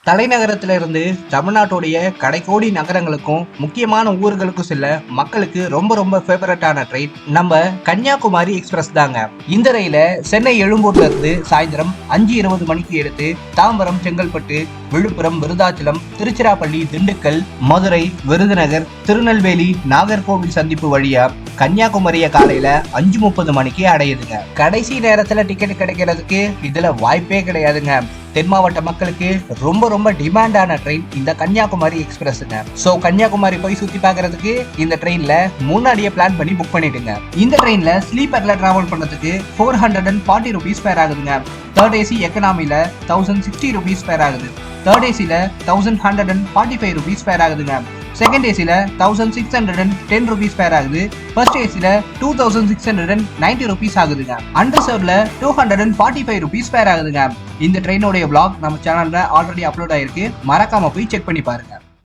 தலைநகரத்துல இருந்து தமிழ்நாட்டுடைய கடைக்கோடி நகரங்களுக்கும் முக்கியமான ஊர்களுக்கும் செல்ல மக்களுக்கு ரொம்ப ரொம்ப ஃபேவரட்டான ட்ரெயின் நம்ம கன்னியாகுமரி எக்ஸ்பிரஸ் தாங்க. இந்த ரயில சென்னை எழும்பூர்ல இருந்து சாயந்தரம் 5:20 மணிக்கு எடுத்து தாம்பரம், செங்கல்பட்டு, விழுப்புரம், விருதாச்சலம், திருச்சிராப்பள்ளி, திண்டுக்கல், மதுரை, விருதுநகர், திருநெல்வேலி, நாகர்கோவில் சந்திப்பு வழியா கன்னியாகுமரிய காலையில 5:30 மணிக்கு அடையுதுங்க. கடைசி நேரத்துல டிக்கெட் கிடைக்கிறதுக்கு இதுல வாய்ப்பே கிடையாதுங்க. தென் மாவட்ட மக்களுக்கு ரொம்ப ரொம்ப டிமாண்டான ட்ரெயின் இந்த கன்னியாகுமரி எக்ஸ்பிரஸ்ங்க. சோ கன்னியாகுமரி போய் சுத்தி பாக்குறதுக்கு இந்த ட்ரெயின்ல முன்னாடியே பிளான் பண்ணி புக் பண்ணிடுங்க. இந்த ட்ரெயின்ல ஸ்லீப்பர்ல டிராவல் பண்றதுக்கு 440 rupees ஃபேர் ஆகுதுங்க. தேர்ட் ஏசி எக்கனாமில 1060 rupees ஃபேர் ஆகுது. தேர்ட் ஏசில 1145 rupees ஃபேர் ஆகுதுங்க. செகண்ட் ஏசில 1610 rupees ஃபேர் ஆகுது. ஃபர்ஸ்ட் ஏசில 2690 rupees ஆகுதுங்க. அண்டர்சர்வ்ல 245 rupees ஃபேர் ஆகுதுங்க. இந்த ட்ரெயினோட vlog நம்ம சேனல்ல ஆல்ரெடி அப்லோட் ஆயிருக்கு. மறக்காம போய் செக் பண்ணி பாருங்க.